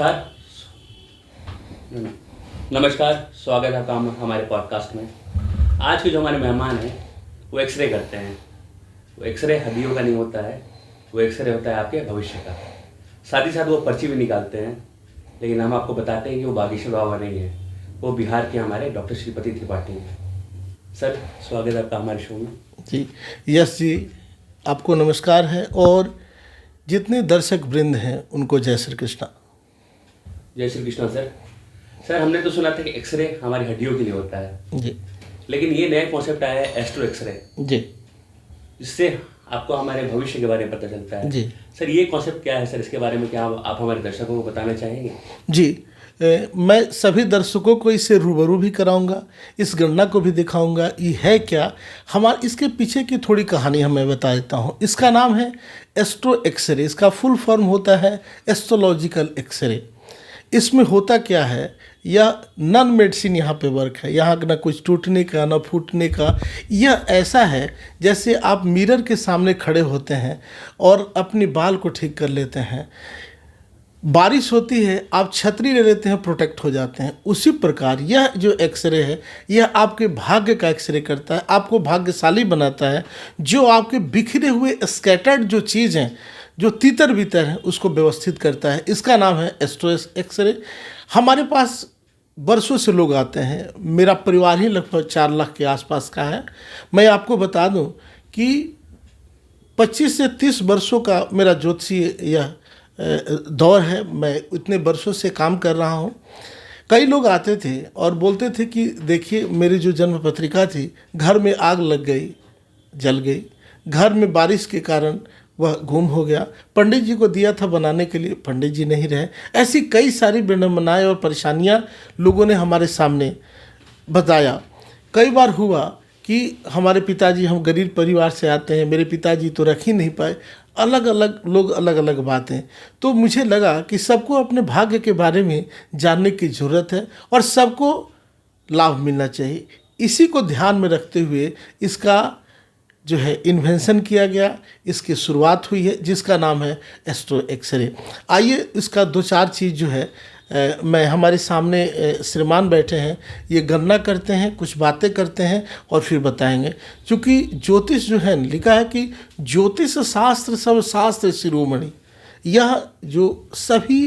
नमस्कार। नमस्कार, स्वागत है आपका हमारे पॉडकास्ट में। आज के जो हमारे मेहमान हैं वो एक्सरे करते हैं। वो एक्सरे हड्डियों का नहीं होता है, वो एक्सरे होता है आपके भविष्य का। साथ ही साथ वो पर्ची भी निकालते हैं, लेकिन हम आपको बताते हैं कि वो बागेश्वर बाबा नहीं है, वो बिहार के हमारे डॉक्टर श्रीपति त्रिपाठी हैं। सर, स्वागत है आपका हमारे शो में। जी, यश जी, आपको नमस्कार है और जितने दर्शक वृंद हैं उनको जय श्री कृष्णा। जय श्री कृष्णा सर। सर, हमने तो सुना था कि एक्सरे हमारी हड्डियों के लिए होता है, जी लेकिन ये नया कॉन्सेप्ट आया है एस्ट्रो एक्सरे, जी जिससे आपको हमारे भविष्य के बारे में पता चलता है। जी सर, ये कॉन्सेप्ट क्या है सर? इसके बारे में क्या आप हमारे दर्शकों को बताना चाहेंगे? जी मैं सभी दर्शकों को इससे रूबरू भी कराऊंगा, इस गणना को भी दिखाऊंगा ये है क्या। हमारे इसके पीछे की थोड़ी कहानी हमें बता देता हूँ। इसका नाम है एस्ट्रो एक्सरे। इसका फुल फॉर्म होता है एस्ट्रोलॉजिकल एक्सरे। इसमें होता क्या है, यह नॉन मेडिसिन यहाँ पे वर्क है। यहाँ ना कुछ टूटने का ना फूटने का। यह ऐसा है जैसे आप मिरर के सामने खड़े होते हैं और अपने बाल को ठीक कर लेते हैं। बारिश होती है, आप छतरी ले लेते हैं, प्रोटेक्ट हो जाते हैं। उसी प्रकार यह जो एक्सरे है, यह आपके भाग्य का एक्सरे करता है, आपको भाग्यशाली बनाता है। जो आपके बिखरे हुए स्कैटर्ड जो चीज़ हैं, जो तीतर बीतर हैं, उसको व्यवस्थित करता है। इसका नाम है एस्ट्रो एक्सरे। हमारे पास बरसों से लोग आते हैं। मेरा परिवार ही लगभग 4 लाख के आसपास का है। मैं आपको बता दूं कि 25 से 30 वर्षों का मेरा ज्योतिषीय यह दौर है। मैं इतने वर्षों से काम कर रहा हूँ। कई लोग आते थे और बोलते थे कि देखिए, मेरी जो जन्म पत्रिका थी, घर में आग लग गई, जल गई, घर में बारिश के कारण वह गुम हो गया, पंडित जी को दिया था बनाने के लिए, पंडित जी नहीं रहे। ऐसी कई सारी विडंबनाएं और परेशानियां लोगों ने हमारे सामने बताया। कई बार हुआ कि हमारे पिताजी, हम गरीब परिवार से आते हैं, मेरे पिताजी तो रख ही नहीं पाए। अलग अलग लोग, अलग अलग बातें। तो मुझे लगा कि सबको अपने भाग्य के बारे में जानने की ज़रूरत है और सबको लाभ मिलना चाहिए। इसी को ध्यान में रखते हुए इसका जो है इन्वेंशन किया गया, इसकी शुरुआत हुई है, जिसका नाम है एस्ट्रो एक्सरे। आइए इसका 2-4 चीज़ जो है मैं हमारे सामने श्रीमान बैठे हैं, ये गणना करते हैं, कुछ बातें करते हैं और फिर बताएंगे। क्योंकि ज्योतिष जो है, लिखा है कि ज्योतिष शास्त्र सब शास्त्र शिरोमणि। यह जो सभी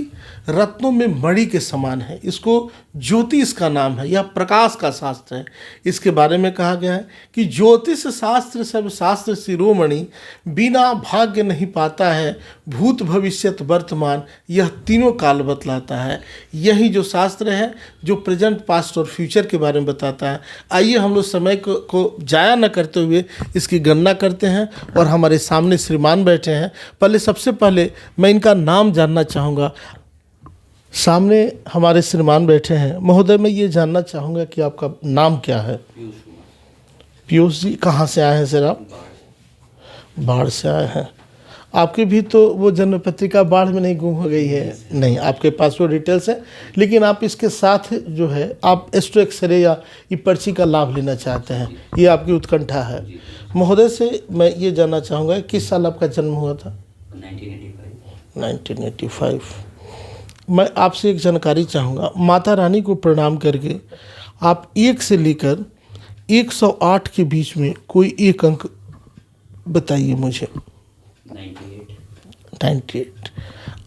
रत्नों में मणि के समान है, इसको ज्योति इसका नाम है। यह प्रकाश का शास्त्र है। इसके बारे में कहा गया है कि ज्योतिष शास्त्र सब शास्त्र शिरोमणि, बिना भाग्य नहीं पाता है, भूत भविष्यत वर्तमान, यह तीनों काल बतलाता है। यही जो शास्त्र है, जो प्रेजेंट पास्ट और फ्यूचर के बारे में बताता है। आइए हम लोग समय को जाया न करते हुए इसकी गणना करते हैं। और हमारे सामने श्रीमान बैठे हैं। सबसे पहले मैं इनका नाम जानना चाहूँगा। सामने हमारे श्रीमान बैठे हैं। महोदय, मैं ये जानना चाहूँगा कि आपका नाम क्या है? पीयूष जी। कहाँ से आए हैं सर आप? बाढ़ से आए हैं। आपकी भी तो वो जन्म पत्रिका बाढ़ में नहीं गुम हो गई है? नहीं, आपके पास वो डिटेल्स है। लेकिन आप इसके साथ जो है, आप एस्ट्रो एक्सरे या ये पर्ची का लाभ लेना चाहते हैं, ये आपकी उत्कंठा है। महोदय से मैं ये जानना चाहूँगा, किस साल आपका जन्म हुआ था? 1985। मैं आपसे एक जानकारी चाहूँगा। माता रानी को प्रणाम करके आप 1 से लेकर 108 के बीच में कोई एक अंक बताइए मुझे। 98।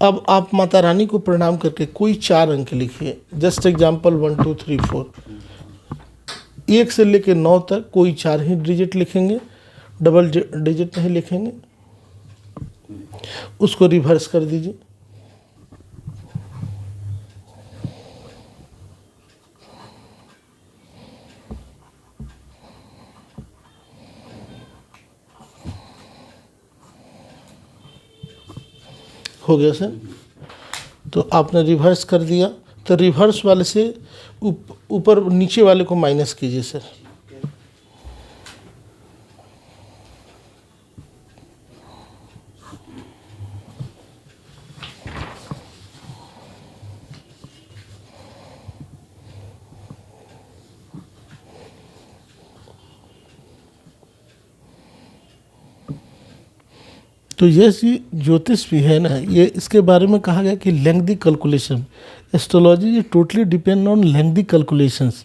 अब आप माता रानी को प्रणाम करके कोई 4 अंक लिखिए। Just example 1 2 3 4। 1 से लेकर 9 तक कोई 4 ही डिजिट लिखेंगे, डबल डिजिट नहीं लिखेंगे। उसको रिवर्स कर दीजिए। हो गया सर? तो आपने रिवर्स कर दिया, तो रिवर्स वाले से ऊपर नीचे वाले को माइनस कीजिए सर। तो ये सी ज्योतिष भी है ना, ये इसके बारे में कहा गया कि लेंथी कैलकुलेशन, एस्ट्रोलॉजी ये totally depend on lengthy calculations.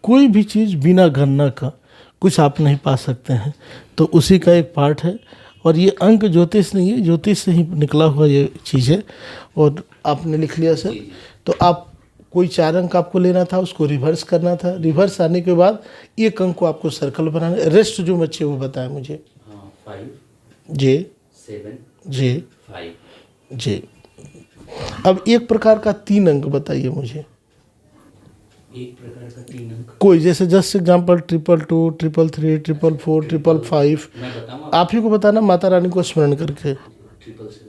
कोई भी चीज़ बिना गणना का कुछ आप नहीं पा सकते हैं, तो उसी का एक पार्ट है। और ये अंक ज्योतिष नहीं है, ज्योतिष से ही निकला हुआ ये चीज़ है। और आपने लिख लिया सर, तो आप कोई 4 अंक आपको लेना था, उसको रिवर्स करना था। रिवर्स आने के बाद एक अंक को आपको सर्कल बनाना, रेस्ट जो बच्चे वो बताएं मुझे। 5 जी 7 जी 5। जी। अब एक प्रकार का 3 अंक बताइए मुझे, एक प्रकार का 3 अंक कोई जैसे जस्ट एग्जाम्पल 222, 333, 444, 555। मैं बताऊँ आप ही को बताना माता रानी को स्मरण करके। 777।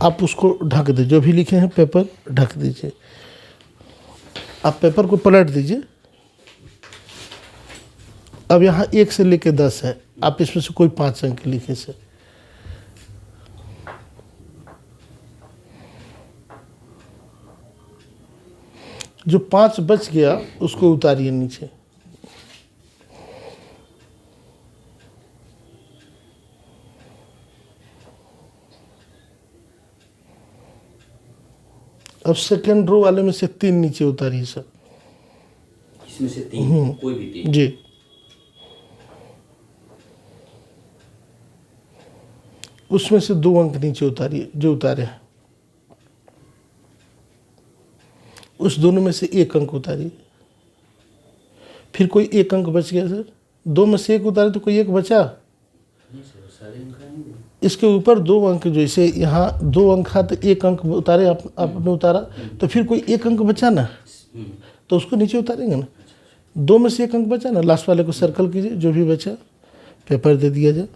आप उसको ढक दीजिए, जो भी लिखे हैं पेपर ढक दीजिए। आप पेपर को पलट दीजिए। अब यहाँ 1 से लेके 10 है, आप इसमें से कोई 5 अंक लिखे सर। जो 5 बच गया उसको उतारिए नीचे। अब सेकेंड रो वाले में से 3 नीचे उतारिए सर। इसमें से 3, कोई भी 3। जी। उसमें से 2 अंक नीचे उतारिए जो उतारे हैं। उस दोनों में से 1 अंक उतारिए। फिर कोई 1 अंक बच गया सर। 2 में से 1 उतारे तो कोई 1 बचा। नहीं सर, सारे अंक आएंगे। इसके ऊपर 2 अंक, जैसे यहाँ 2 अंक था तो 1 अंक उतारे आपने उतारा, तो फिर कोई 1 अंक बचा ना, तो उसको नीचे उतारेंगे ना। 2 में से 1 अंक बचा ना, लास्ट वाले को सर्कल कीजिए, जो भी बचा पेपर दे दिया जाए।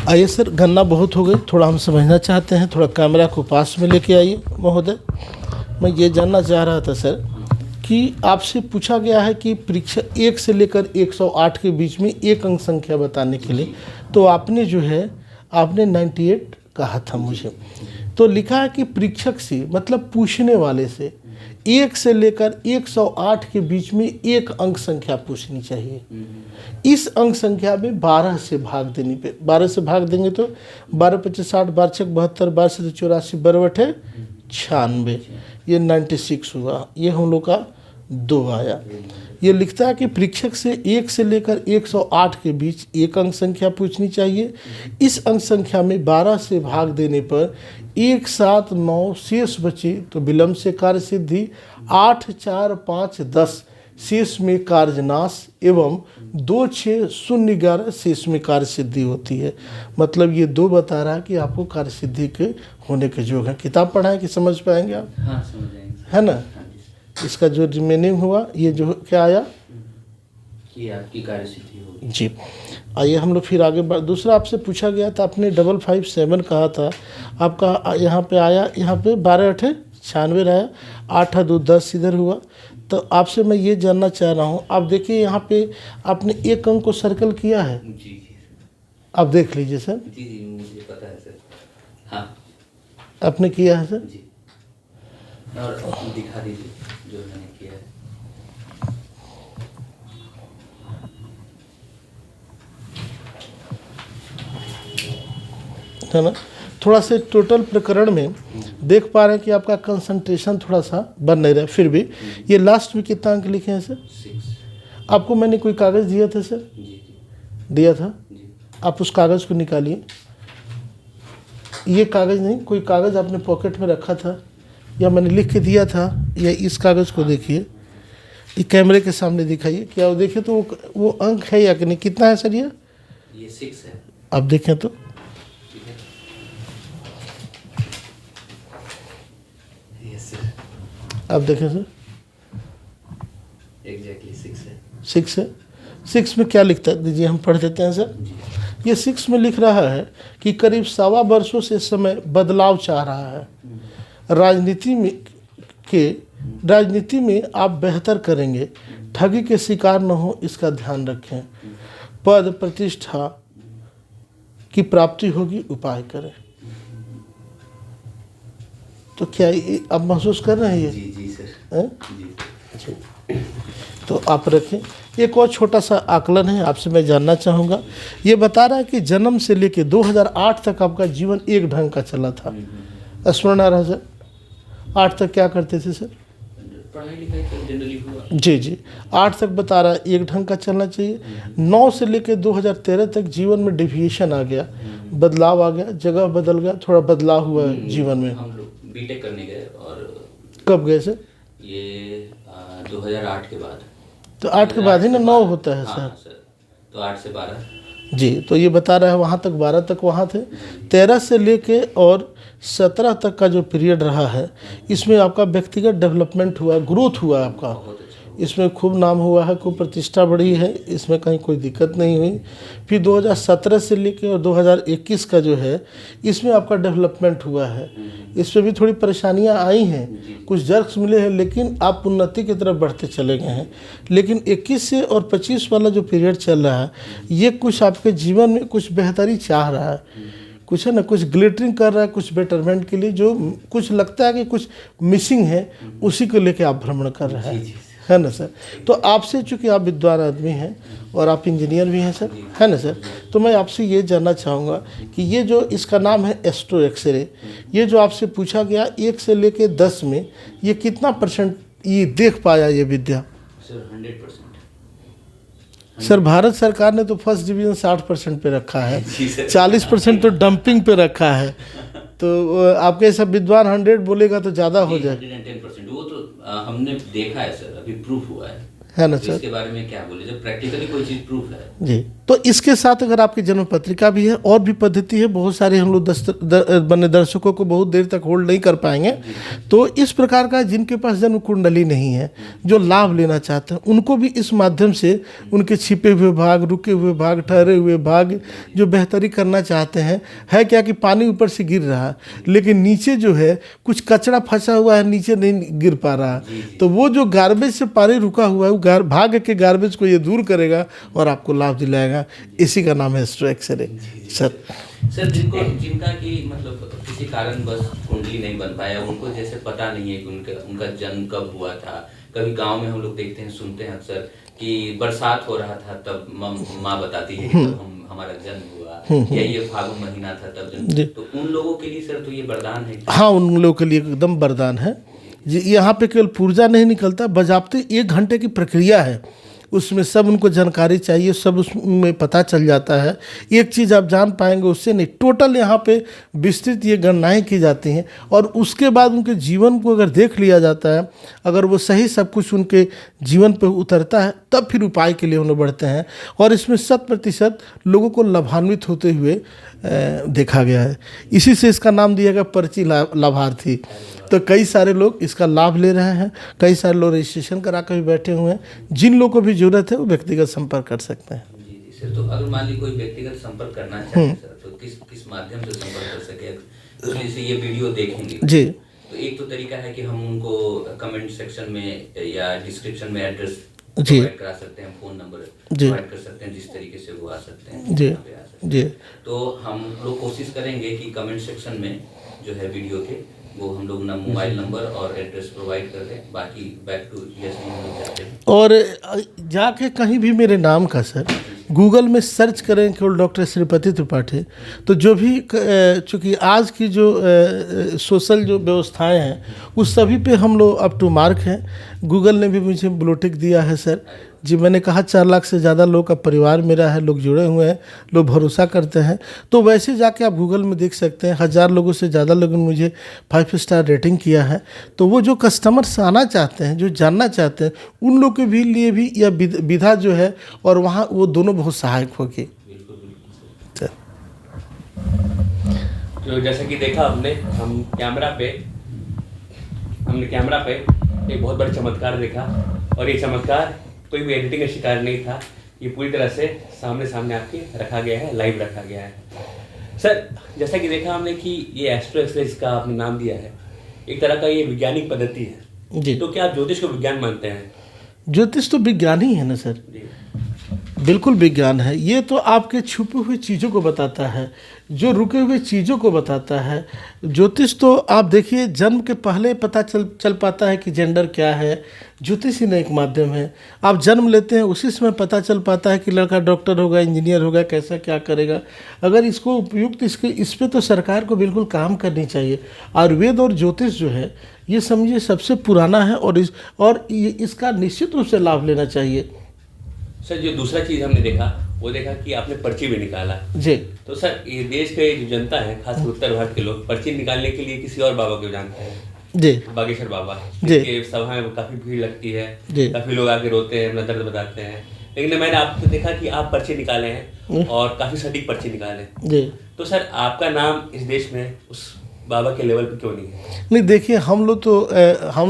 आइए सर, गन्ना बहुत हो गई, थोड़ा हम समझना चाहते हैं, थोड़ा कैमरा को पास में लेके आइए महोदय। मैं ये जानना चाह रहा था सर कि आपसे पूछा गया है कि परीक्षा 1 से लेकर 108 के बीच में एक अंक संख्या बताने के लिए, तो आपने जो है आपने 98 कहा था मुझे। तो लिखा है कि परीक्षक से मतलब पूछने वाले से 1 से लेकर 108 के बीच में एक अंक संख्या पूछनी चाहिए। इस अंक संख्या में 12 से भाग देने पे, 12 से भाग देंगे तो 12 25 60, 12 6 72, 12 से 84, 12 96, ये 96 हुआ। ये हम लोग का 2 आया। ये लिखता है कि परीक्षक से 1 से लेकर 108 के बीच एक अंक संख्या पूछनी चाहिए। इस अंक संख्या में 12 से भाग देने पर 1 7 9 शेष बचे तो विलम्ब से कार्य सिद्धि, 8 4 5 10 शेष में कार्यनाश एवं 2 6 0 11 शेष में कार्य सिद्धि होती है। मतलब ये 2 बता रहा है कि आपको कार्य सिद्धि के होने के योग है। किताब पढ़ाएं कि समझ पाएंगे आप? हाँ, समझ जाएंगे है ना। इसका जो रिमेनिंग हुआ ये जो क्या आया कि आपकी कार्य सिद्धि होगी। जी। आइए हम लोग फिर आगे बढ़। दूसरा आपसे पूछा गया था, आपने 557 कहा था, आपका यहाँ पे आया, यहाँ पे 12 8 96 आया, 8 2 10 इधर हुआ। तो आपसे मैं ये जानना चाह रहा हूँ, आप देखिए यहाँ पे आपने एक अंक को सर्कल किया है, जी जी आप देख लीजिए सर। जी जी, मुझे पता है सर। हाँ आपने किया है सर। जी, और दिखा दीजिए जो मैंने किया है। है ना। थोड़ा से टोटल प्रकरण में देख पा रहे हैं कि आपका कंसंट्रेशन थोड़ा सा बन नहीं रहा है। फिर भी ये लास्ट में कितना अंक लिखे हैं सर? 6। आपको मैंने कोई कागज़ दिया था सर? जी जी दिया था। जी। आप उस कागज़ को निकालिए। ये कागज़ नहीं, कोई कागज़ आपने पॉकेट में रखा था या मैंने लिख के दिया था, या इस कागज़ को देखिए, ये कैमरे के सामने दिखाइए। क्या वो देखिए तो वो अंक है या कि नहीं, कितना है सर ये 6 है। आप देखें तो ठीक है। यस सर, आप देखें सर, एग्जैक्टली 6 है। 6 है। 6 में क्या लिखता है, दीजिए हम पढ़ देते हैं सर। ये 6 में लिख रहा है कि करीब 1.25 वर्षों से इस समय बदलाव चाह रहा है। राजनीति में आप बेहतर करेंगे, ठगी के शिकार न हो इसका ध्यान रखें, पद प्रतिष्ठा की प्राप्ति होगी, उपाय करें। तो क्या ये आप महसूस कर रहे हैं ये? जी सर, हैं? जी। तो आप रखें। एक और छोटा सा आकलन है, आपसे मैं जानना चाहूँगा। ये बता रहा है कि जन्म से लेके 2008 तक आपका जीवन एक ढंग का चला था। स्मरण आ रहा है सर? 8 तक क्या करते थे सर? पढ़ाई लिखाई तो जनरली हुआ। जी 8 तक बता रहा है एक ढंग का चलना चाहिए। 9 से लेके 2013 तक जीवन में डेविएशन आ गया, बदलाव आ गया, जगह बदल गया, थोड़ा बदलाव हुआ है जीवन में। हम लोग बीटेक करने गए, और कब गए सर? ये 2008 के बाद। तो 8 के बाद ही ना 9 होता है हाँ सर। सर, तो 8 से 12। जी, तो ये बता रहा है वहाँ तक 12 तक वहाँ थे। 13 से लेके और 17 तक का जो पीरियड रहा है, इसमें आपका व्यक्तिगत डेवलपमेंट हुआ, ग्रोथ हुआ आपका। बहुत अच्छा। इसमें खूब नाम हुआ है, खूब प्रतिष्ठा बढ़ी है, इसमें कहीं कोई दिक्कत नहीं हुई। फिर 2017 से लेके और 2021 का जो है, इसमें आपका डेवलपमेंट हुआ है। इसमें भी थोड़ी परेशानियां आई हैं, कुछ जर्क्स मिले हैं, लेकिन आप उन्नति की तरफ बढ़ते चले गए हैं। लेकिन 21 से और 25 वाला जो पीरियड चल रहा है, ये कुछ आपके जीवन में कुछ बेहतरी चाह रहा है, कुछ है ना, कुछ ग्लिटरिंग कर रहा है, कुछ बेटरमेंट के लिए, जो कुछ लगता है कि कुछ मिसिंग है, उसी को लेके आप भ्रमण कर रहे हैं, है ना सर? तो आपसे चूँकि आप विद्वान आदमी हैं और आप इंजीनियर भी हैं सर, है ना सर? तो मैं आपसे ये जानना चाहूँगा कि ये जो इसका नाम है एस्ट्रो एक्सरे, ये जो आपसे पूछा गया 1 से लेके 10 में, ये कितना % ये देख पाया ये विद्या? सर 100%। सर भारत सरकार ने तो फर्स्ट डिवीज़न 60% पे रखा है, जी सर। 40% तो डंपिंग पे रखा है। तो आपके ऐसा विद्वान 100 बोलेगा तो ज़्यादा हो जाए, 110%। वो तो हमने देखा है सर, अभी प्रूफ हुआ है ना तो सर? इसके बारे में क्या बोले, जब प्रैक्टिकली कोई चीज़ प्रूफ है। जी, तो इसके साथ अगर आपकी जन्म पत्रिका भी है, और भी पद्धति है, बहुत सारे हम लोग बने दर्शकों को बहुत देर तक होल्ड नहीं कर पाएंगे। तो इस प्रकार का जिनके पास जन्म कुंडली नहीं है, जो लाभ लेना चाहते हैं, उनको भी इस माध्यम से उनके छिपे हुए भाग, रुके हुए भाग, ठहरे हुए भाग जो बेहतरी करना चाहते हैं, है क्या कि पानी ऊपर से गिर रहा है, लेकिन नीचे जो है कुछ कचरा फंसा हुआ है, नीचे नहीं गिर पा रहा, तो वो जो गार्बेज से पानी रुका हुआ है, भाग के गार्बेज को ये दूर करेगा और आपको लाभ दिलाएगा। इसी का नाम है एस्ट्रो एक्सरे सर। सर जिनका कि मतलब किसी कारण बस कुंडली नहीं बन पाया, उनको जैसे पता नहीं है कि उनका जन्म कब हुआ था। कभी गांव में हम लोग देखते हैं, सुनते हैं अक्सर कि बरसात हो रहा था तब माँ बताती है कि तब हमारा जन्म हुआ, या ये फागुन महीना था तब जन्म। तो उन लोगों के लिए सर तो ये वरदान है। हाँ, उन लोगों के लिए एकदम वरदान है। यहाँ पे केवल पुर्जा नहीं निकलता, बजाबते 1 घंटे की प्रक्रिया है, उसमें सब उनको जानकारी चाहिए, सब उसमें पता चल जाता है। एक चीज़ आप जान पाएंगे उससे नहीं, टोटल यहाँ पे विस्तृत ये गणनाएँ की जाती हैं, और उसके बाद उनके जीवन को अगर देख लिया जाता है, अगर वो सही सब कुछ उनके जीवन पे उतरता है, तब फिर उपाय के लिए हम लोग बढ़ते हैं। और इसमें 100% लोगों को लाभान्वित होते हुए देखा गया है। इसी से इसका नाम दिया गया पर्ची लाभार्थी। तो कई सारे लोग इसका लाभ ले रहे हैं, कई सारे लोग रजिस्ट्रेशन करा कर भी बैठे हुए हैं। जिन लोगों को भी जरूरत है वो व्यक्तिगत संपर्क कर सकते हैं। जी सर, तो अगर मान ली कोई व्यक्तिगत संपर्क करना चाहे सर, तो किस माध्यम से संपर्क कर सके? जैसे ये वीडियो देखेंगे जी, तो एक तो तरीका है कि हम उनको कमेंट सेक्शन में या डिस्क्रिप्शन में एड्रेस जी प्रोवाइड करा सकते हैं, फ़ोन नंबर प्रोवाइड कर सकते हैं, जिस तरीके से वो आ सकते हैं जी यहाँ पे आ सकते हैं। जी। तो हम लोग कोशिश करेंगे कि कमेंट सेक्शन में जो है वीडियो के, वो हम लोग ना मोबाइल नंबर और एड्रेस प्रोवाइड कर दें। बाकी बैक टू यस नहीं हम लोग जाते हैं। और जाके कहीं भी मेरे नाम का सर गूगल में सर्च करें केवल डॉक्टर श्रीपति त्रिपाठी, तो जो भी चूँकि आज की जो सोशल जो व्यवस्थाएं हैं, उस सभी पे हम लोग अप टू मार्क हैं। गूगल ने भी मुझे ब्लू टिक दिया है सर जी। मैंने कहा 4 लाख से ज़्यादा लोग का परिवार मेरा है, लोग जुड़े हुए हैं, लोग भरोसा करते हैं। तो वैसे जाके आप गूगल में देख सकते हैं, 1000 लोगों से ज़्यादा लोगों ने मुझे 5 स्टार रेटिंग किया है। तो वो जो कस्टमर्स आना चाहते हैं, जो जानना चाहते हैं, उन लोग के भी लिए भी यह विधा जो है, और वहाँ वो दोनों बहुत सहायक होगी। तो जैसे कि देखा हमने, हम कैमरा पे हमने कैमरा पे एक बहुत बड़ा चमत्कार देखा, और ये चमत्कार कोई भी एडिटिंग का शिकार नहीं था। ये पूरी तरह से सामने सामने आपके रखा गया है, लाइव रखा गया है। सर, जैसा कि देखा हमने कि ये एस्ट्रो एक्सरे जिसका आपने नाम दिया है, एक तरह का ये वैज्ञानिक पद्धति है जी। तो क्या आप ज्योतिष को विज्ञान मानते हैं? ज्योतिष तो विज्ञान ही है ना सर, जी। बिल्कुल विज्ञान है। ये तो आपके छुपे हुए चीज़ों को बताता है, जो रुके हुए चीज़ों को बताता है। ज्योतिष तो आप देखिए जन्म के पहले पता चल पाता है कि जेंडर क्या है। ज्योतिष ही ना एक माध्यम है। आप जन्म लेते हैं उसी समय पता चल पाता है कि लड़का डॉक्टर होगा, इंजीनियर होगा, कैसा क्या करेगा। अगर इसको उपयुक्त इस पे तो सरकार को बिल्कुल काम करनी चाहिए। आयुर्वेद और ज्योतिष जो है ये समझिए सबसे पुराना है, और इसका निश्चित रूप से लाभ लेना चाहिए। सर, जो दूसरा चीज़ हमने देखा वो देखा कि आपने पर्ची भी निकाला जी। तो सर, ये देश के जो जनता है, खासकर उत्तर भारत के लोग पर्ची निकालने के लिए किसी और बाबा को जानते हैं, जी बागेश्वर बाबा, जी। जिनके सभाएं में काफ़ी भीड़ लगती है, जी। काफ़ी लोग आके रोते हैं, अपना दर्द बताते हैं। लेकिन मैंने आपको देखा कि आप पर्ची निकाले हैं और काफ़ी सटीक पर्ची निकाले। जी। तो सर, आपका नाम इस देश में उस बाबा के लेवल पे क्यों नहीं है? नहीं देखिए, हम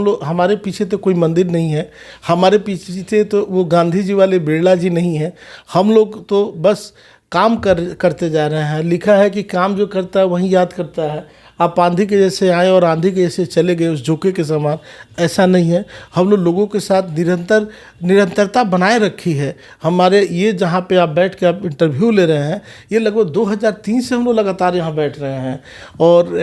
लोग हमारे पीछे तो कोई मंदिर नहीं है, हमारे पीछे तो वो गांधी जी वाले बिरला जी नहीं है। हम लोग तो बस काम करते जा रहे हैं। लिखा है कि काम जो करता है वही याद करता है। आप आंधी के जैसे आए और आंधी के जैसे चले गए उस झोंके के समान, ऐसा नहीं है। हम लोगों के साथ निरंतरता बनाए रखी है। हमारे ये जहाँ पे आप बैठ के आप इंटरव्यू ले रहे हैं, ये लगभग 2003 से हम लोग लगातार यहाँ बैठ रहे हैं, और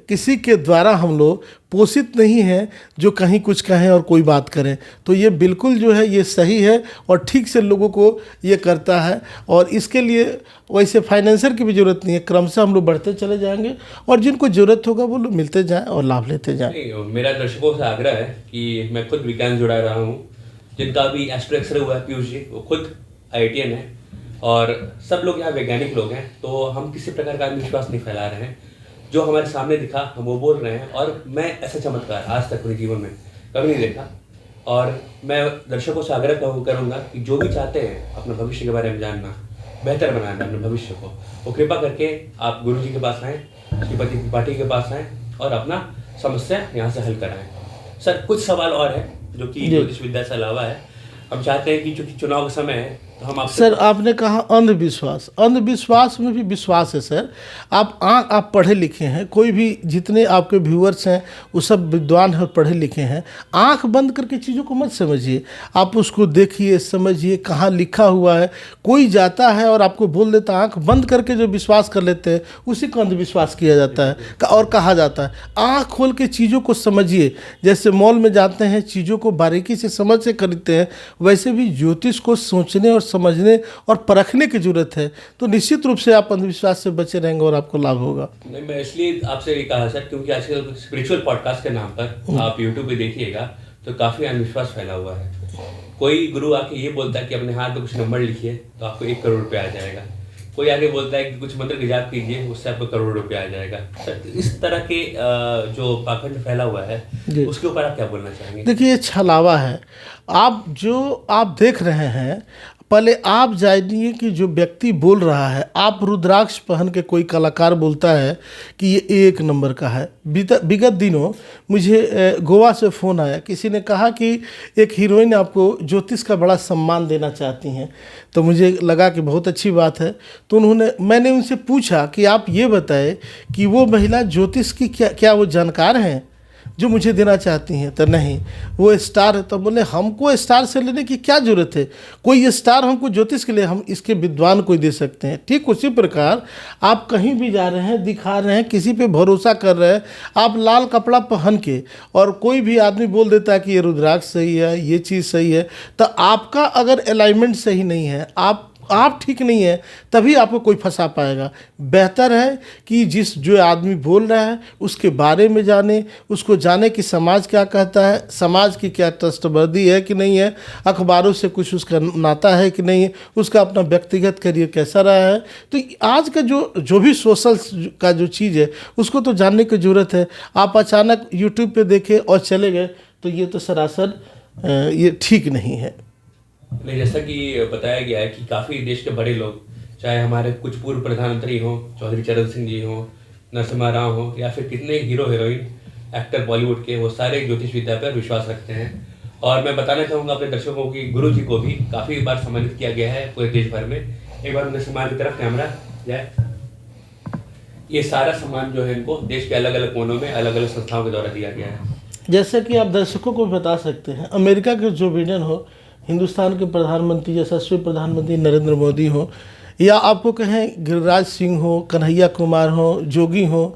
किसी के द्वारा हम लोग पोषित नहीं है जो कहीं कुछ कहें और कोई बात करें। तो ये बिल्कुल जो है ये सही है और ठीक से लोगों को ये करता है, और इसके लिए वैसे फाइनेंसर की भी ज़रूरत नहीं है। क्रमशः हम लोग बढ़ते चले जाएंगे और जिनको ज़रूरत होगा वो लोग मिलते जाएं और लाभ लेते जाएं। नहीं, मेरा दर्शकों से आग्रह है कि मैं खुद विज्ञान जुड़ा रहा हूँ। जिनका भी एस्ट्रो एक्सरे हुआ है, पीयूष जी, वो खुद IITian है, और सब लोग यहाँ वैज्ञानिक लोग हैं। तो हम किसी प्रकार का अंधविश्वास नहीं फैला रहे हैं। जो हमारे सामने दिखा हम वो बोल रहे हैं, और मैं ऐसा चमत्कार आज तक अपने जीवन में कभी नहीं देखा। और मैं दर्शकों से आग्रह करूँगा कि जो भी चाहते हैं अपने भविष्य के बारे में जानना, बेहतर बनाना अपने भविष्य को, वो कृपा करके आप गुरु जी के पास आएँ, श्रीपति त्रिपाठी के पास आएँ और अपना समस्या यहाँ से हल कराएं। सर, कुछ सवाल और है जो कि ज्योतिष विद्या से अलावा है। हम चाहते हैं कि चूंकि चुनाव का समय है तो हम आपसे सर, आपने कहा अंधविश्वास, अंधविश्वास में भी विश्वास है सर। आप पढ़े लिखे हैं, कोई भी जितने आपके व्यूअर्स हैं वो सब विद्वान हैं, पढ़े लिखे हैं। आंख बंद करके चीज़ों को मत समझिए, आप उसको देखिए, समझिए कहाँ लिखा हुआ है। कोई जाता है और आपको बोल देता है, आंख बंद करके जो विश्वास कर लेते हैं उसी को अंधविश्वास किया जाता है और कहा जाता है। आंख खोल के चीज़ों को समझिए। जैसे मॉल में जाते हैं, चीज़ों को बारीकी से समझ से खरीदते हैं, वैसे भी ज्योतिष को सोचने और समझने और परखने की जरूरत है। तो निश्चित रूप से आप अंधविश्वास से बचे रहेंगे और आपको लाभ होगा। नहीं, मैं इसलिए आपसे ये कहा सर, क्योंकि आजकल स्पिरिचुअल पॉडकास्ट के नाम पर आप यूट्यूब पे देखिएगा तो काफ़ी अंधविश्वास फैला हुआ है। कोई गुरु आके ये बोलता है कि अपने हाथ में कुछ नंबर लिखिए तो आपको 1 करोड़ रुपये आ जाएगा। कोई आगे बोलता है कि कुछ मंत्र का जाप कीजिए, उससे आपको करोड़ रुपये आ जाएगा। सर, इस तरह के जो पाखंड फैला हुआ है उसके ऊपर आप क्या बोलना चाहेंगे? देखिए, ये छलावा है। आप देख रहे हैं, पहले आप जानिए कि जो व्यक्ति बोल रहा है, आप रुद्राक्ष पहन के कोई कलाकार बोलता है कि ये 1 नंबर का है। विगत दिनों मुझे गोवा से फ़ोन आया, किसी ने कहा कि एक हीरोइन आपको ज्योतिष का बड़ा सम्मान देना चाहती हैं। तो मुझे लगा कि बहुत अच्छी बात है। तो मैंने उनसे पूछा कि आप ये बताएं कि वो महिला ज्योतिष की क्या वो जानकार हैं जो मुझे देना चाहती हैं? तो नहीं, वो स्टार है। तो बोले हमको स्टार से लेने की क्या ज़रूरत है, कोई स्टार हमको ज्योतिष के लिए, हम इसके विद्वान को दे सकते हैं। ठीक उसी प्रकार आप कहीं भी जा रहे हैं, दिखा रहे हैं, किसी पे भरोसा कर रहे हैं, आप लाल कपड़ा पहन के, और कोई भी आदमी बोल देता है कि ये रुद्राक्ष सही है, ये चीज़ सही है, तो आपका अगर अलाइनमेंट सही नहीं है, आप ठीक नहीं है, तभी आपको कोई फंसा पाएगा। बेहतर है कि जो आदमी बोल रहा है उसके बारे में जाने, उसको जाने कि समाज क्या कहता है, समाज की क्या ट्रस्टवर्दी है कि नहीं है, अखबारों से कुछ उसका नाता है कि नहीं है, उसका अपना व्यक्तिगत करियर कैसा रहा है। तो आज का जो भी सोशल का जो चीज़ है उसको तो जानने की ज़रूरत है। आप अचानक यूट्यूब पे देखे और चले गए तो ये तो सरासर ये ठीक नहीं है। नहीं, जैसा कि बताया गया है कि काफ़ी देश के बड़े लोग, चाहे हमारे कुछ पूर्व प्रधानमंत्री हों, चौधरी चरण सिंह जी हों, नरसिम्हा राव हों, या फिर कितने हीरो हीरोइन, एक्टर बॉलीवुड के, वो सारे ज्योतिष विद्या पर विश्वास रखते हैं। और मैं बताना चाहूँगा अपने दर्शकों की, गुरु जी को भी काफ़ी बार सम्मानित किया गया है पूरे देश भर में। एक बार उनके सम्मान की तरफ कैमरा जाए। ये सारा सम्मान जो है इनको देश के अलग अलग कोनों में अलग अलग संस्थाओं के द्वारा दिया गया है। जैसा कि आप दर्शकों को बता सकते हैं, अमेरिका के जो बिडेन हो, हिंदुस्तान के प्रधानमंत्री यशस्वी प्रधानमंत्री नरेंद्र मोदी हो, या आपको कहें गिरिराज सिंह हो, कन्हैया कुमार हो, जोगी हो,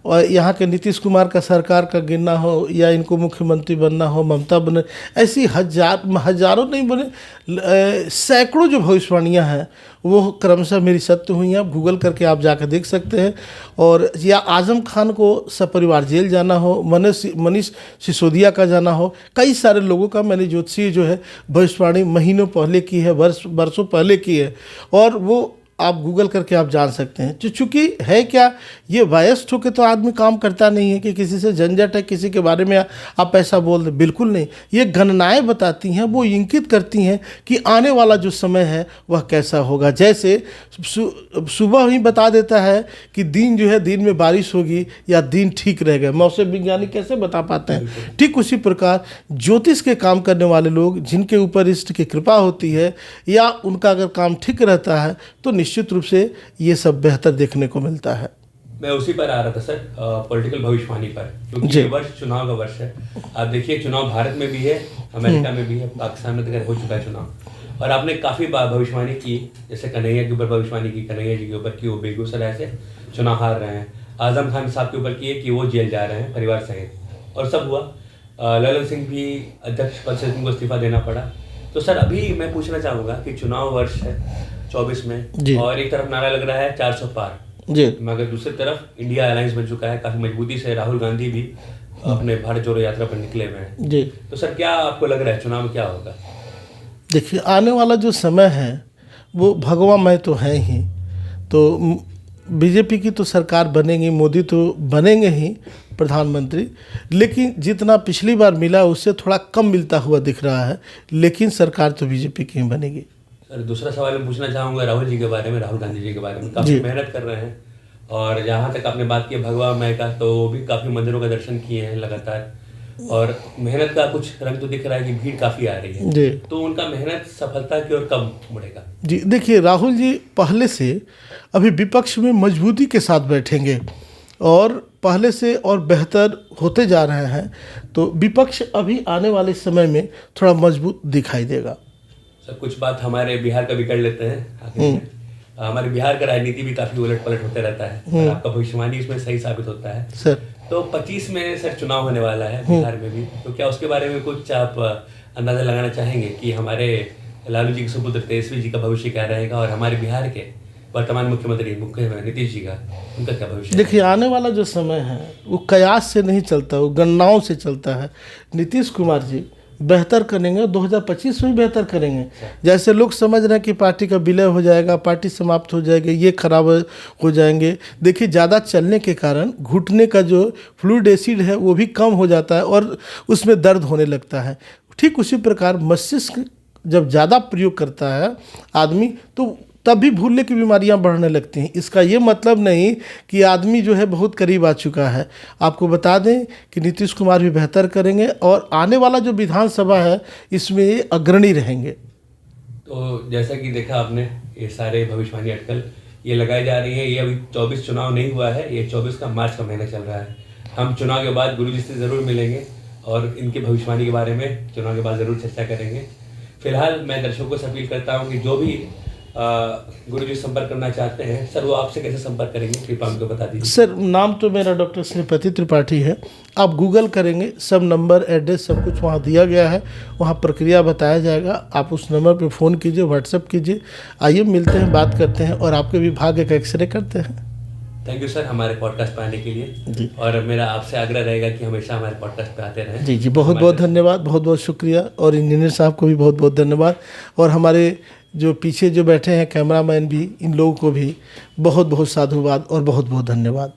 और यहाँ के नीतीश कुमार का सरकार का गिरना हो, या इनको मुख्यमंत्री बनना हो, ममता बने, ऐसी हजारों नहीं बने सैकड़ों जो भविष्यवाणियाँ हैं वो क्रमशः मेरी सत्य हुई हैं। आप गूगल करके आप जाकर देख सकते हैं। और या आजम खान को सपरिवार जेल जाना हो, मनीष सिसोदिया का जाना हो, कई सारे लोगों का मैंने ज्योतिषीय जो है भविष्यवाणी महीनों पहले की है, वर्षों पहले की है, और वो आप गूगल करके आप जान सकते हैं। चूँकि है क्या, ये वयस्क होकर तो आदमी काम करता नहीं है कि किसी से झंझट है, किसी के बारे में आप ऐसा बोल दें, बिल्कुल नहीं। ये गणनाएं बताती हैं, वो इंगित करती हैं कि आने वाला जो समय है वह कैसा होगा। जैसे सुबह ही बता देता है कि दिन जो है, दिन में बारिश होगी या दिन ठीक रहेगा। मौसम विज्ञानी कैसे बता पाते हैं? ठीक उसी प्रकार ज्योतिष के काम करने वाले लोग, जिनके ऊपर इष्ट की कृपा होती है या उनका अगर काम ठीक रहता है, तो निश्चित रूप से ये सब बेहतर देखने को मिलता है। मैं उसी पर आ रहा था सर, पॉलिटिकल भविष्यवाणी पर, क्योंकि ये वर्ष चुनाव का वर्ष है। आप देखिए, चुनाव भारत में भी है, अमेरिका में भी है, पाकिस्तान में तो हो चुका है चुनाव। और आपने काफ़ी बार भविष्यवाणी की, जैसे कन्हैया के ऊपर भविष्यवाणी की, कन्हैया जी के ऊपर की वो बेगूसराय से चुनाव हार रहे हैं। आजम खान साहब के ऊपर की है कि वो जेल जा रहे हैं परिवार सहित, और सब हुआ। ललन सिंह भी अध्यक्ष पद से उनको इस्तीफा देना पड़ा। तो सर अभी मैं पूछना चाहूँगा कि चुनाव वर्ष है 24 में, और एक तरफ नारा लग रहा है 400 पार जी, मगर दूसरी तरफ इंडिया अलायंस बन चुका है काफ़ी मजबूती से। राहुल गांधी भी अपने भारत जोड़ो यात्रा पर निकले हुए हैं जी। तो सर क्या आपको लग रहा है चुनाव में क्या होगा? देखिए, आने वाला जो समय है वो भगवामय तो है ही। तो बीजेपी की तो सरकार बनेगी, मोदी तो बनेंगे ही प्रधानमंत्री, लेकिन जितना पिछली बार मिला उससे थोड़ा कम मिलता हुआ दिख रहा है, लेकिन सरकार तो बीजेपी की ही बनेगी। सर दूसरा सवाल मैं पूछना चाहूँगा राहुल जी के बारे में, राहुल गांधी जी के बारे में। काफ़ी मेहनत कर रहे हैं, और जहाँ तक आपने बात की भगवा मय का, तो वो भी काफ़ी मंदिरों का दर्शन किए हैं लगातार, और मेहनत का कुछ रंग तो दिख रहा है कि भीड़ काफ़ी आ रही है जी। तो उनका मेहनत सफलता की ओर कब मुड़ेगा? जी देखिए, राहुल जी पहले से अभी विपक्ष में मजबूती के साथ बैठेंगे और पहले से और बेहतर होते जा रहे हैं, तो विपक्ष अभी आने वाले समय में थोड़ा मजबूत दिखाई देगा। सर कुछ बात हमारे बिहार का भी कर लेते हैं आखिर में। हमारे बिहार का राजनीति भी काफ़ी उलट पलट होते रहता है, और आपका भविष्यवाणी इसमें सही साबित होता है सर। तो 25 में सर चुनाव होने वाला है बिहार में भी, तो क्या उसके बारे में कुछ आप अंदाजा लगाना चाहेंगे कि हमारे लालू जी के सुपुत्र तेजस्वी जी का भविष्य क्या रहेगा, और हमारे बिहार के वर्तमान मुख्यमंत्री नीतीश जी का, उनका क्या भविष्य? देखिए, आने वाला जो समय है वो कयास से नहीं चलता, वो गणनाओं से चलता है। नीतीश कुमार जी बेहतर करेंगे, 2025 में बेहतर करेंगे। जैसे लोग समझ रहे हैं कि पार्टी का विलय हो जाएगा, पार्टी समाप्त हो जाएगी, ये खराब हो जाएंगे। देखिए, ज़्यादा चलने के कारण घुटने का जो फ्लूइड एसिड है वो भी कम हो जाता है और उसमें दर्द होने लगता है। ठीक उसी प्रकार मस्तिष्क जब ज़्यादा प्रयोग करता है आदमी, तो तभी भूलने की बीमारियां बढ़ने लगती हैं। इसका ये मतलब नहीं कि आदमी जो है बहुत करीब आ चुका है। आपको बता दें कि नीतीश कुमार भी बेहतर करेंगे, और आने वाला जो विधानसभा है इसमें ये अग्रणी रहेंगे। तो जैसा कि देखा आपने, ये सारे भविष्यवाणी अटकल ये लगाई जा रही है। ये अभी 24 चुनाव नहीं हुआ है, ये 24 का मार्च का महीना चल रहा है। हम चुनाव के बाद गुरु जी से ज़रूर मिलेंगे और इनके भविष्यवाणी के बारे में चुनाव के बाद ज़रूर चर्चा करेंगे। फिलहाल मैं दर्शकों से अपील करता हूँ कि जो भी गुरु जी संपर्क करना चाहते हैं, सर वो आपसे कैसे संपर्क करेंगे, कृपया हमको बता दीजिए। सर नाम तो मेरा डॉक्टर श्रीपति त्रिपाठी है। आप गूगल करेंगे, सब नंबर एड्रेस सब कुछ वहाँ दिया गया है, वहाँ प्रक्रिया बताया जाएगा। आप उस नंबर पे फ़ोन कीजिए, व्हाट्सएप कीजिए, आइए मिलते हैं, बात करते हैं और आपके विभाग का एक्सरे करते हैं। थैंक यू सर हमारे पॉडकास्ट पे आने के लिए जी। और मेरा आपसे आग्रह रहेगा कि हमेशा हमारे पॉडकास्ट पे आते रहें। जी जी, बहुत बहुत धन्यवाद, बहुत बहुत शुक्रिया, और इंजीनियर साहब को भी बहुत बहुत धन्यवाद, और हमारे जो पीछे जो बैठे हैं कैमरामैन भी, इन लोगों को भी बहुत बहुत साधुवाद और बहुत बहुत धन्यवाद।